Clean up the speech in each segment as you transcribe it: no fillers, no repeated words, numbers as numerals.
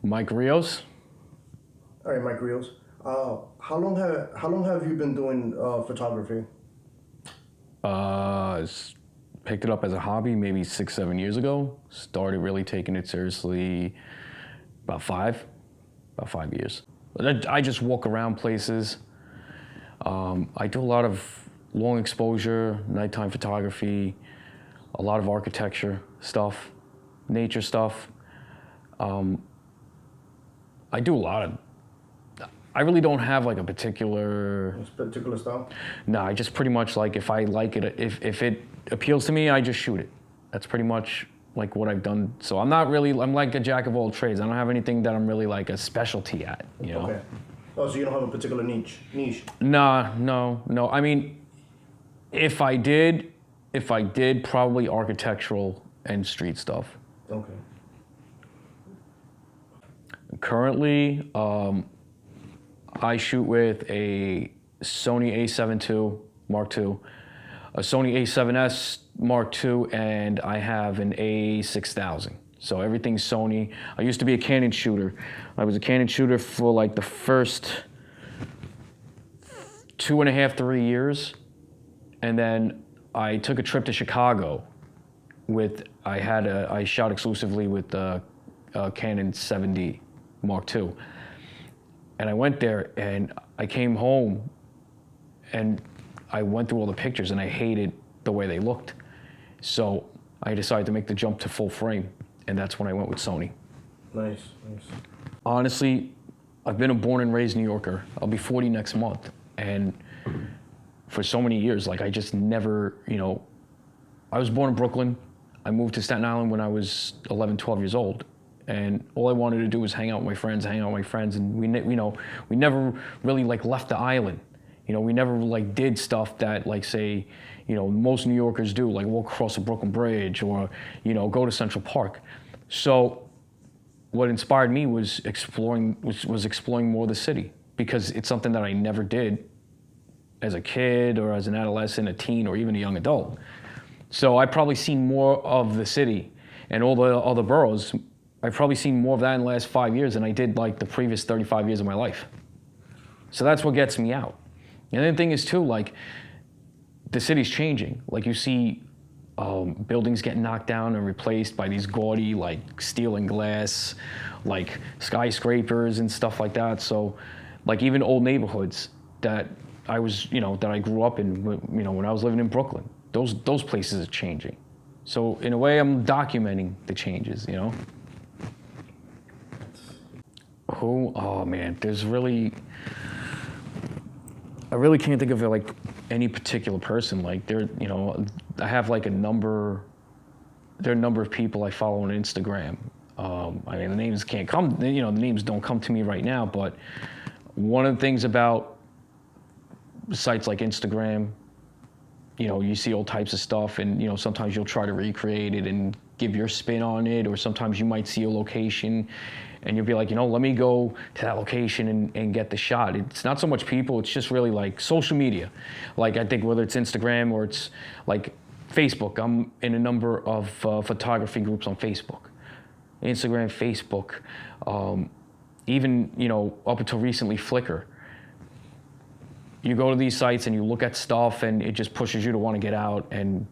Mike Rios. All right, Mike Rios. How long have you been doing photography? Picked it up as a hobby maybe 6, 7 years ago. Started really taking it seriously about 5 years. I just walk around places. I do a lot of long exposure, nighttime photography, a lot of architecture stuff, nature stuff. I do a lot of. I really don't have like a particular. This particular style? No, I just pretty much like if I like it, if it appeals to me, I just shoot it. That's pretty much like what I've done. So I'm not really. I'm like a jack of all trades. I don't have anything that I'm really like a specialty at. You know. Okay. Oh, so you don't have a particular niche? Nah, no. I mean, if I did, probably architectural and street stuff. Okay. Currently, I shoot with a Sony a7 II Mark II, a Sony a7S Mark II, and I have an a6000. So everything's Sony. I used to be a Canon shooter. I was a Canon shooter for like the first 2.5, 3 years. And then I took a trip to Chicago I shot exclusively with the Canon 7D Mark II. And I went there and I came home and I went through all the pictures and I hated the way they looked. So I decided to make the jump to full frame, and that's when I went with Sony. Nice. Honestly, I've been a born and raised New Yorker. I'll be 40 next month. And for so many years, like I just never, I was born in Brooklyn. I moved to Staten Island when I was 11, 12 years old. And all I wanted to do was hang out with my friends. And we never really like left the island. We never like did stuff that like say, most New Yorkers do, like walk across the Brooklyn Bridge or, go to Central Park. So what inspired me was exploring more of the city, because it's something that I never did as a kid or as an adolescent, a teen, or even a young adult. So I've probably seen more of the city and all the other boroughs. I've probably seen more of that in the last 5 years than I did like the previous 35 years of my life. So that's what gets me out. And the thing is too, like, the city's changing. Like you see buildings getting knocked down and replaced by these gaudy, like steel and glass, like skyscrapers and stuff like that. So like even old neighborhoods that I was, that I grew up in, when I was living in Brooklyn, those places are changing. So in a way, I'm documenting the changes, Oh man, I really can't think of like any particular person. Like I have like there are a number of people I follow on Instagram. I mean, the names can't come, the names don't come to me right now, but one of the things about sites like Instagram, you see all types of stuff, and sometimes you'll try to recreate it and give your spin on it, or sometimes you might see a location and you'll be like, let me go to that location and get the shot. It's not so much people, it's just really like social media. Like I think whether it's Instagram or it's like Facebook, I'm in a number of photography groups on Facebook. Instagram, Facebook, even, up until recently, Flickr. You go to these sites and you look at stuff and it just pushes you to want to get out and,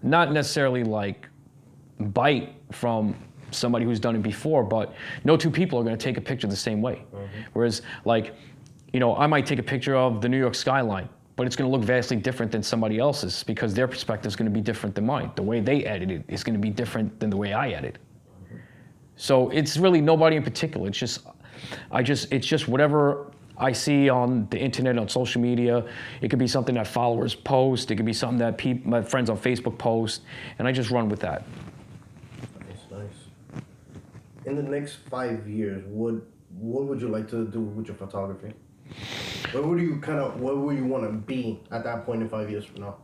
not necessarily like bite from somebody who's done it before, but no two people are going to take a picture the same way. Mm-hmm. Whereas like, I might take a picture of the New York skyline, but it's going to look vastly different than somebody else's because their perspective is going to be different than mine. The way they edit it is going to be different than the way I edit. Mm-hmm. So it's really nobody in particular. It's just whatever I see on the internet, on social media. It could be something that followers post. It could be something that my friends on Facebook post, and I just run with that. Nice. In the next 5 years, what would you like to do with your photography? Where would you want to be at that point in 5 years from now?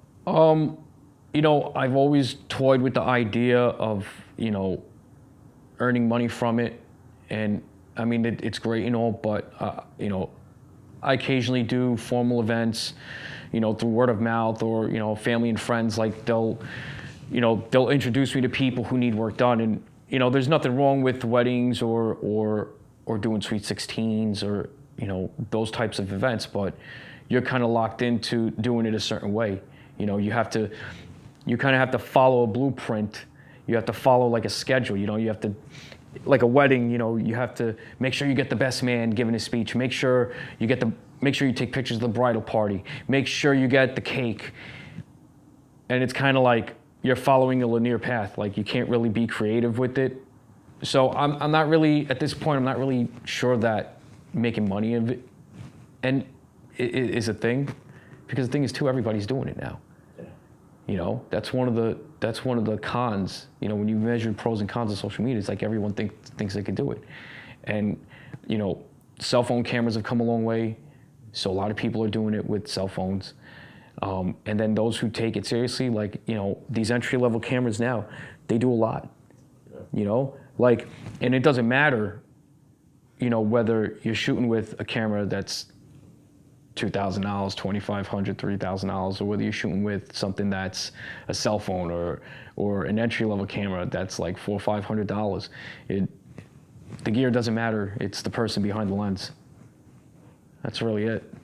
I've always toyed with the idea of, earning money from it, and I mean it's great and all, but I occasionally do formal events, through word of mouth or family and friends. Like they'll introduce me to people who need work done, and you know, there's nothing wrong with weddings or doing sweet 16s or, you know, those types of events, but you're kind of locked into doing it a certain way. You know, you kind of have to follow a blueprint. You have to follow like a schedule. You know, you have to, like a wedding, you know, you have to make sure you get the best man giving a speech. Make sure you take pictures of the bridal party. Make sure you get the cake. And it's kind of like you're following a linear path. Like you can't really be creative with it. So I'm not really, at this point, I'm not really sure that making money of it and it is a thing, because the thing is too, everybody's doing it now. Yeah. You know, that's one of the cons. You know, when you measure pros and cons of social media, it's like everyone thinks they can do it. And, you know, cell phone cameras have come a long way, so a lot of people are doing it with cell phones. And then those who take it seriously, like, you know, these entry-level cameras now, they do a lot. Yeah. You know, like, and it doesn't matter, you know, whether you're shooting with a camera that's $2,000, $2,500, $3,000, or whether you're shooting with something that's a cell phone or an entry-level camera that's like $400 or $500. The gear doesn't matter. It's the person behind the lens. That's really it.